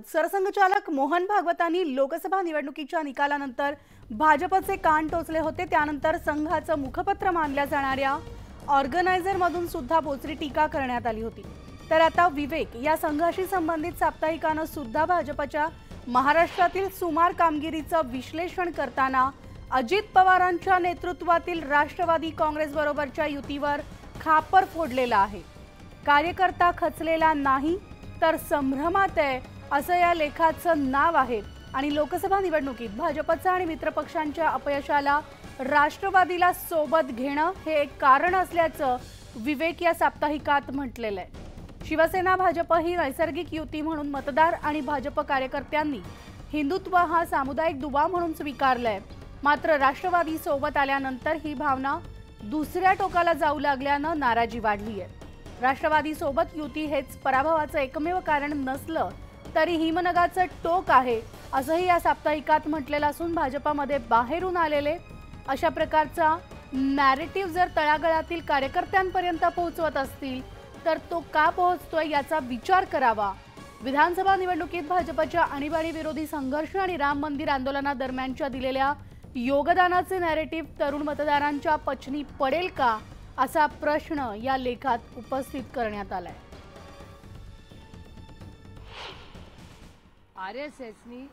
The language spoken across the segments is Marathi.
सरसंघचालक मोहन भागवतांनी लोकसभा निवडणुकीच्या निकालानंतर भाजपचे कान टोचले होते। त्यानंतर संघाचं मुखपत्र मानल्या जाणाऱ्या ऑर्गनायझर मधून सुद्धा बोचरी टीका करण्यात आली होती। तर आता विवेक या संघाशी संबंधित साप्ताहिकानं सुद्धा भाजपच्या महाराष्ट्रातील सुमार कामगिरीचं विश्लेषण करताना अजित पवारांच्या नेतृत्वातील राष्ट्रवादी काँग्रेस बरोबरच्या युतीवर खापर फोडलेला आहे। कार्यकर्ता खचलेला नाही तर संभ्रमात आहे असं या लेखाचं नाव आहे। आणि लोकसभा निवडणुकीत भाजपचा आणि मित्रपक्षांच्या अपयशाला राष्ट्रवादीला सोबत घेणं हे एक कारण असल्याचं विवेक या साप्ताहिकात म्हटलेलं आहे। शिवसेना भाजप ही नैसर्गिक युती म्हणून मतदार आणि भाजप कार्यकर्त्यांनी हिंदुत्व हा सामुदायिक दुवा म्हणून स्वीकारलाय। मात्र राष्ट्रवादी सोबत आल्यानंतर ही भावना दुसऱ्या टोकाला जाऊ लागल्यानं नाराजी वाढली आहे। राष्ट्रवादी सोबत युती हेच पराभवाचं एकमेव कारण नसलं तरी हिमनगाचं टोक आहे असंही या साप्ताहिकात म्हटलेलं असून भाजपमध्ये बाहेरून आलेले अशा प्रकारचा नॅरेटिव्ह जर तळागाळातील कार्यकर्त्यांपर्यंत पोहोचवत असतील तर तो का पोहोचतोय याचा विचार करावा। विधानसभा निवडणुकीत भाजपच्या आणीबाणी विरोधी संघर्ष आणि राम मंदिर आंदोलनादरम्यानच्या दिलेल्या योगदानाचे नॅरेटिव्ह तरुण मतदारांच्या पचनी पडेल का असा प्रश्न या लेखात उपस्थित करण्यात आलाय। आरएसएसनी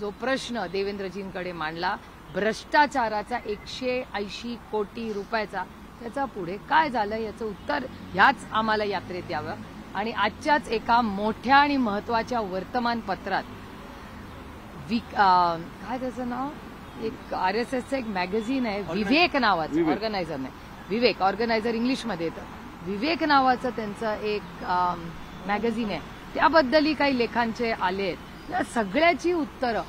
जो प्रश्न देवेंद्रजींकडे मांडला भ्रष्टाचाराचा 180 कोटी रुपयाचा, त्याचा पुढे काय झालं याचं उत्तर ह्याच आम्हाला यात्रेत यावं। आणि आजच्याच एका मोठ्या आणि महत्त्वाच्या वर्तमानपत्रात काय त्याचं नाव, एक आरएसएसचं एक मॅगझिन आहे विवेक नावाचं, ऑर्गनायझर नाही विवेक, ऑर्गनायझर इंग्लिशमध्ये येतं, विवेक नावाचं त्यांचं एक मॅगझिन आहे, त्याबद्दलही काही लेखांचे आले। या सगळ्याची उत्तरं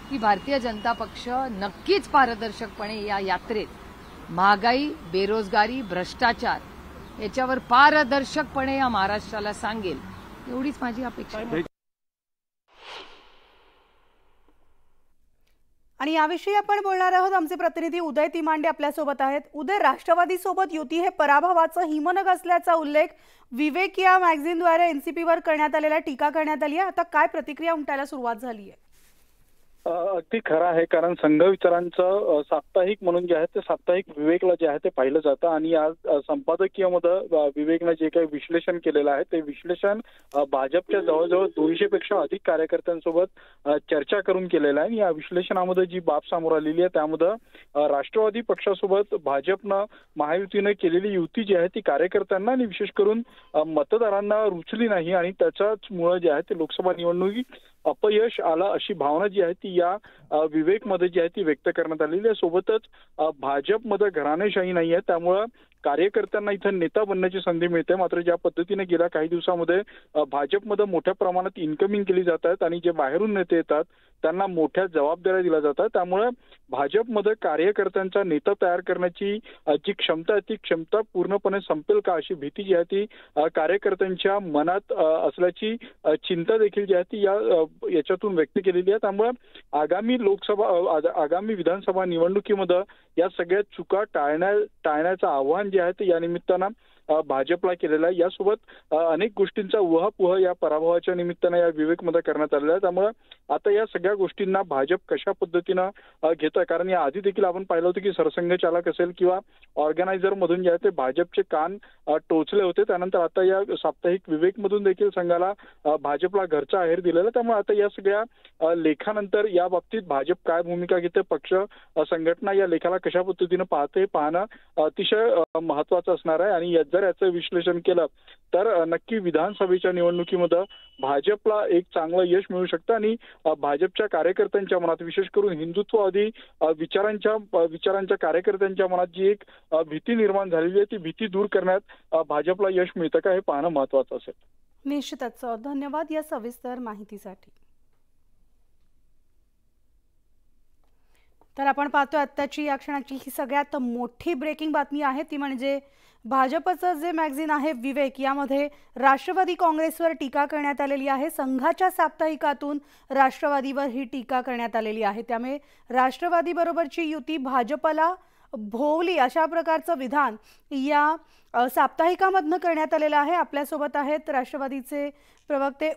की भारतीय जनता पक्ष नक्कीच पारदर्शकपणे या यात्रेत महागाई, बेरोजगारी, भ्रष्टाचार याच्यावर पारदर्शकपणे या महाराष्ट्राला सांगेल, एवढीच माझी अपेक्षा आहे। आणि याविषयी आपण बोलणार आहोत। आमचे प्रतिनिधी उदय तिमांडे आपल्या सोबत आहेत। उदय, राष्ट्रवादी सोबत युती हे पराभवाचं हिमनग असल्याचा उल्लेख विवेक या मॅगझिनद्वारे एनसीपीवर करण्यात आलेल्या टीका करण्यात आली आहे। आता काय प्रतिक्रिया उमटायला सुरुवात झाली आहे? अगदी खरं आहे, कारण संघ विचारांचं साप्ताहिक म्हणून जे आहे ते साप्ताहिक विवेकला जे आहे ते पाहिलं जातं। आणि आज संपादकीय मध्ये विवेकने जे काही विश्लेषण केलेलं आहे ते विश्लेषण भाजपच्या जवळजवळ 200 पेक्षा अधिक कार्यकर्त्यांसोबत चर्चा करून केलेलं आहे। या विश्लेषणामध्ये जी बाब समोर आलेली आहे त्यामध्ये राष्ट्रवादी पक्षासोबत भाजपनं महायुतीने केलेली युती जी आहे ती कार्यकर्त्यांना आणि विशेष करून मतदारांना रुचली नाही आणि त्याच्याच मुळे जे आहे ते लोकसभा निवडणुकीत अपयश आलं अशी भावना जी आहे ती या विवेकमध्ये जी आहे ती व्यक्त करण्यात आलेली आहे। सोबतच भाजपमध्ये घराणेशाही नाही आहे, त्यामुळे कार्यकर्त्यांना इथं नेता बनण्याची संधी मिळते। मात्र ज्या पद्धतीने गेल्या काही दिवसामध्ये भाजपमध्ये मोठ्या प्रमाणात इन्कमिंग केली जात आहेत आणि जे बाहेरून नेते येतात त्यांना मोठ्या जबाबदाऱ्या दिल्या जातात, त्यामुळे भाजपमध्ये कार्यकर्त्यांचा नेता तयार करण्याची जी क्षमता आहे ती क्षमता पूर्णपणे संपेल का अशी भीती जी आहे ती कार्यकर्त्यांच्या मनात असल्याची चिंता देखील जी आहे ती याच्यातून व्यक्त केलेली आहे। त्यामुळे आगामी विधानसभा निवडणुकीमध्ये या सगळ्या चुका टाळण्याचं आव्हान जे आहे ते या निमित्तानं भाजपला केलेलं आहे। यासोबत अनेक गोष्टींचा उहापोह या पराभवाच्या निमित्तानं या विवेकमध्ये करण्यात आलेला आहे। त्यामुळे आता या सगळ्या गोष्टींना भाजप कशा पद्धतीनं घेतोय, कारण या आधी देखील आपण पाहिलं होतं की सरसंघचालक असेल किंवा ऑर्गनायझर मधून जे आहे ते भाजपचे कान टोचले होते। त्यानंतर आता या साप्ताहिक विवेक मधून देखील संघाला भाजपला घरचा आहेर दिलेला। त्यामुळे आता या सगळ्या लेखानंतर या बाबतीत भाजप काय भूमिका घेते, पक्ष संघटना या लेखाला कशा पद्धतीनं पाहते हे पाहणं अतिशय महत्वाचं असणार आहे। आणि जर याचं विश्लेषण केलं तर नक्की विधानसभेच्या निवडणुकीमध्ये भाजपला एक चांगलं यश मिळू शकतं आणि भाजपच्या कार्यकर्त्यांच्या मनात विशेष करून हिंदुत्ववादी विचारांच्या कार्यकर्त्यांच्या मनात जी एक भीती निर्माण झालेली आहे ती भीती दूर करण्यात भाजपला यश मिळतं का हे पाहणं महत्वाचं असेल। निश्चितच धन्यवाद या सविस्तर माहितीसाठी। तर आपण पाहतो आत्ताची या क्षणाची ही सगळ्यात मोठी ब्रेकिंग बातमी आहे, ती म्हणजे भाजपचं जे मॅगझिन आहे विवेक यामध्ये राष्ट्रवादी काँग्रेसवर टीका करण्यात आलेली आहे। संघाच्या साप्ताहिकातून राष्ट्रवादीवर ही टीका करण्यात आलेली आहे। त्यामुळे राष्ट्रवादी बरोबरची युती भाजपला भोवली अशा प्रकारचं विधान या साप्ताहिकामधनं करण्यात आलेलं आहे। आपल्यासोबत आहेत राष्ट्रवादीचे प्रवक्ते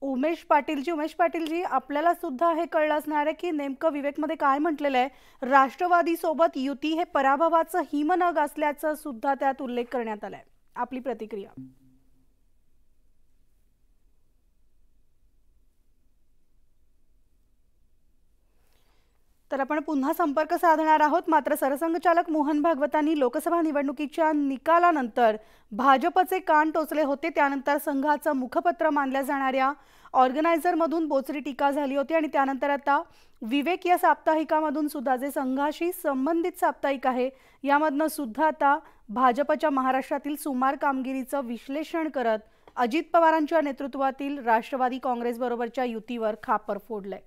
उमेश पाटीलजी, आपल्याला सुद्धा हे कळलं असणार आहे की नेमकं विवेकमध्ये काय म्हटलेलं आहे. राष्ट्रवादी सोबत युती हे पराभवाचं हिमनग असल्याचं सुद्धा त्यात उल्लेख करण्यात आलाय. आपली प्रतिक्रिया. तर आपण पुन्हा संपर्क साधणार आहोत. मात्र सरसंघचालक मोहन भागवतांनी लोकसभा निवडणुकीच्या निकालानंतर भाजपचे कान टोचले होते. त्यानंतर संघाचं मुखपत्र मानल्या जाणाऱ्या ऑर्गनायझरमधून बोचरी टीका झाली होती आणि त्यानंतर आता विवेक या साप्ताहिकामधून सुद्धा, जे संघाशी संबंधित साप्ताहिक आहे, यामधनं सुद्धा आता भाजपच्या महाराष्ट्रातील सुमार कामगिरीचं विश्लेषण करत अजित पवारांच्या नेतृत्वातील राष्ट्रवादी काँग्रेसबरोबरच्या युतीवर खापर फोडलंय.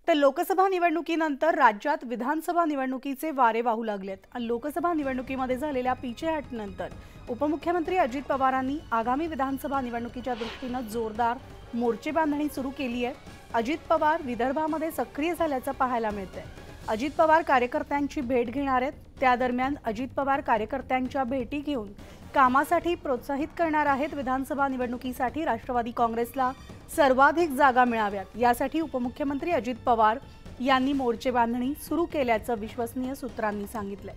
तर लोकसभा निवडणुकीनंतर राज्यात विधानसभा निवडणुकीचे वारे वाहू लागलेत. लोकसभा निवडणुकीमध्ये झालेल्या पिछेहाटनंतर उपमुख्यमंत्री अजित पवारांनी आगामी विधानसभा निवडणुकीच्या दृष्टीनं जोरदार मोर्चे बांधणी सुरू केली आहे. अजित पवार विदर्भामध्ये सक्रिय झाल्याचं पाहायला मिळतंय. अजित पवार कार्यकर्त्यांची भेट घेणार आहेत. त्या दरम्यान अजित पवार कार्यकर्त्यांच्या भेटी घेऊन कामासाठी प्रोत्साहित करणार आहेत. विधानसभा निवडणुकीसाठी राष्ट्रवादी काँग्रेसला सर्वाधिक जागा मिळाव्यात, यासाठी उपमुख्यमंत्री अजित पवार यांनी मोर्चे बांधणी सुरू केल्याचं विश्वसनीय सूत्रांनी सांगितलंय.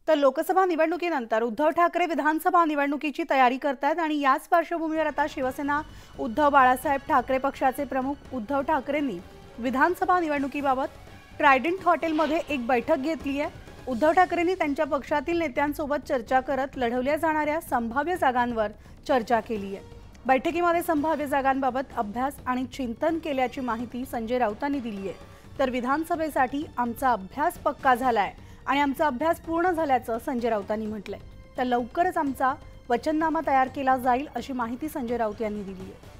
तर लोकसभा निवडणुकीनंतर उद्धव ठाकरे विधानसभा निवडणुकीची तयारी करतायत आणि याच पार्श्वभूमीवर आता शिवसेना उद्धव बाळासाहेब ठाकरे पक्षाचे प्रमुख उद्धव ठाकरेंनी विधानसभा निवडणुकीबाबत ट्रायडंट हॉटेलमध्ये एक बैठक घेतली आहे. उद्धव ठाकरेंनी त्यांच्या पक्षातील नेत्यांसोबत चर्चा करत लढवल्या जाणाऱ्या संभाव्य जागांवर चर्चा केली आहे. बैठकीमध्ये संभाव्य जागांबाबत अभ्यास आणि चिंतन केल्याची माहिती संजय राऊतांनी दिली आहे. तर विधानसभेसाठी आमचा अभ्यास पक्का झालाय आणि आमचा अभ्यास पूर्ण झाल्याचं संजय राऊतांनी म्हटलंय. तर लवकरच आमचा वचननामा तयार केला जाईल अशी माहिती संजय राऊत यांनी दिली आहे.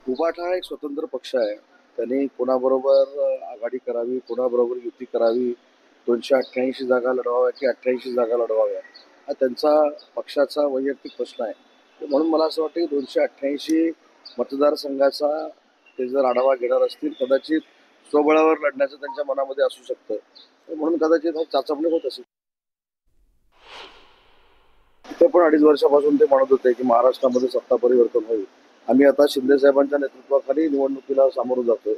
उभाठा एक स्वतंत्र पक्ष आहे. त्यांनी कोणाबरोबर आघाडी करावी, कोणाबरोबर युती करावी, 288 जागा लढवाव्या की 88 जागा लढवाव्या, हा त्यांचा पक्षाचा वैयक्तिक प्रश्न आहे. म्हणून मला असं वाटतं की 288 मतदारसंघाचा ते जर आढावा घेणार असतील, कदाचित स्वबळावर लढण्याचं त्यांच्या मनामध्ये असू शकतं. म्हणून कदाचित चाचपणी होत असेल. ते पण 2.5 वर्षापासून ते म्हणत होते की महाराष्ट्रामध्ये सत्ता परिवर्तन होईल. आम्ही आता शिंदे साहेबांच्या नेतृत्वाखाली निवडणुकीला सामोरं जातोय.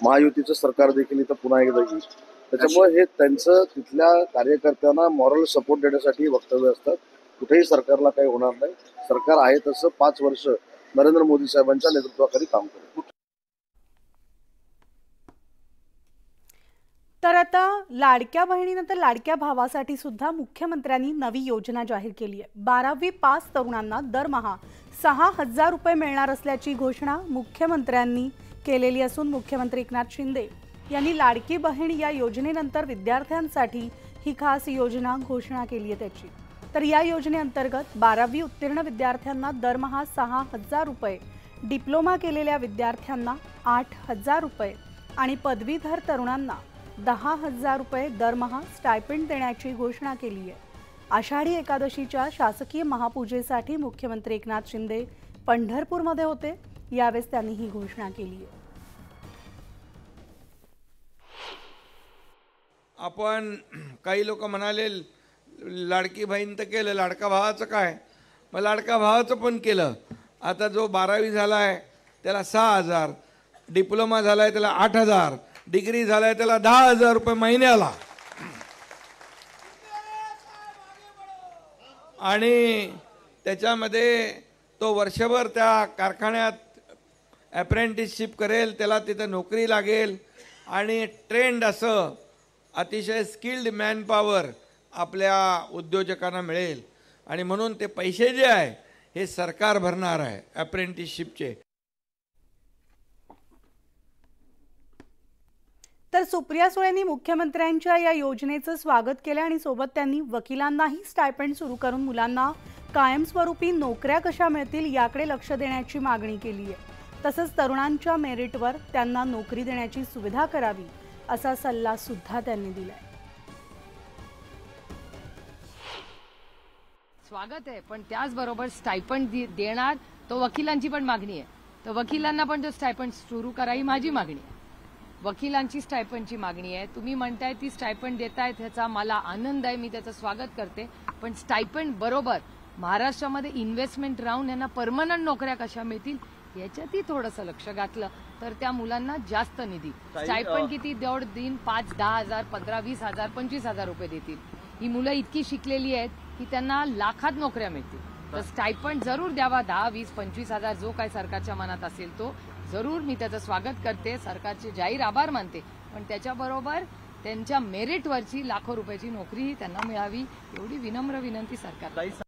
महायुतीचं सरकार देखील इथं पुन्हा एकदा येईल. त्याच्यामुळे हे त्यांचं तिथल्या कार्यकर्त्यांना मॉरल सपोर्ट देण्यासाठी वक्तव्य असतात. कुठेही सरकारला काही होणार नाही. सरकार आहे तसं 5 वर्ष नरेंद्र मोदी साहेबांच्या नेतृत्वाखाली काम करेल. तर आता लाडक्या बहिणीनंतर लाडक्या भावासाठी सुद्धा मुख्यमंत्र्यांनी नवी योजना जाहीर केली आहे. 12वी पास तरुणांना दरमहा 6,000 रुपये मिळणार असल्याची घोषणा मुख्यमंत्र्यांनी केलेली असून मुख्यमंत्री एकनाथ शिंदे यांनी लाडकी बहीण या योजनेनंतर विद्यार्थ्यांसाठी ही खास योजना घोषणा केली आहे त्याची. तर या योजनेअंतर्गत 12वी उत्तीर्ण विद्यार्थ्यांना दरमहा 6,000 रुपये, डिप्लोमा केलेल्या विद्यार्थ्यांना 8,000 रुपये आणि पदवीधर तरुणांना 10,000 रुपये दरमहा स्टायपेंड देण्याची घोषणा केली आहे. आषाढी एकादशीच्या शासकीय महापूजेसाठी मुख्यमंत्री एकनाथ शिंदे पंढरपूरमध्ये होते. यावेळेस त्यांनी ही घोषणा केली आहे. आपण काही लोक म्हणाले लाडकी बहीण तर केलं, लाडका भावाचं काय? मग लाडका भावाचं पण केलं. आता जो 12वी झाला आहे त्याला 6,000, डिप्लोमा झाला आहे त्याला 8,000, डिग्री झालाय त्याला 10,000 रुपये महिन्याला. आणि त्याच्यामध्ये तो वर्षभर त्या कारखान्यात अप्रेंटिसशिप करेल, त्याला तिथं नोकरी लागेल आणि ट्रेंड असं अतिशय स्किल्ड मॅनपॉवर आपल्या उद्योजकांना मिळेल. आणि म्हणून ते पैसे जे आहे हे सरकार भरणार आहे अप्रेंटिसशिपचे. तर सुप्रिया सुळेंनी मुख्यमंत्र्यांच्या या योजनेचं स्वागत केलं आणि सोबत त्यांनी वकिलांनाही स्टायपेंड सुरू करून मुलांना कायमस्वरूपी नोकऱ्या कशा मिळतील याकडे लक्ष देण्याची मागणी केली आहे. तसंच तरुणांच्या मेरिटवर त्यांना नोकरी देण्याची सुविधा करावी असा सल्ला सुद्धा त्यांनी दिलाय. स्वागत आहे, पण त्याचबरोबर स्टायपेंड देणार तो वकिलांची पण मागणी आहे. तर वकिलांना पण तो स्टायपंड सुरू करा ही माझी मागणी आहे. वकिलांची स्टायपंडची मागणी आहे. तुम्ही म्हणताय ती स्टायपंड देतायत ह्याचा मला आनंद आहे, मी त्याचं स्वागत करते. पण स्टायपंड बरोबर महाराष्ट्रामध्ये इन्व्हेस्टमेंट राहून यांना परमनंट नोकऱ्या कशा मिळतील याच्यातही थोडंसं लक्ष घातलं तर त्या मुलांना जास्त निधी. स्टायपंड किती देईन? 5, 10 हजार, 15, 20 हजार, 25 हजार रुपये देतील. ही मुलं इतकी शिकलेली आहेत की त्यांना लाखात नोकऱ्या मिळतील. तर स्टायपंड जरूर द्यावा. 10, 20, 25 हजार जो काय सरकारच्या मनात असेल तो जरूर मी त्याचं स्वागत करते. सरकारचे जाहीर आभार मानते. पण त्याच्याबरोबर त्यांच्या मेरिटवरची लाखो रुपयाची नोकरीही त्यांना मिळावी एवढी विनम्र विनंती सरकार.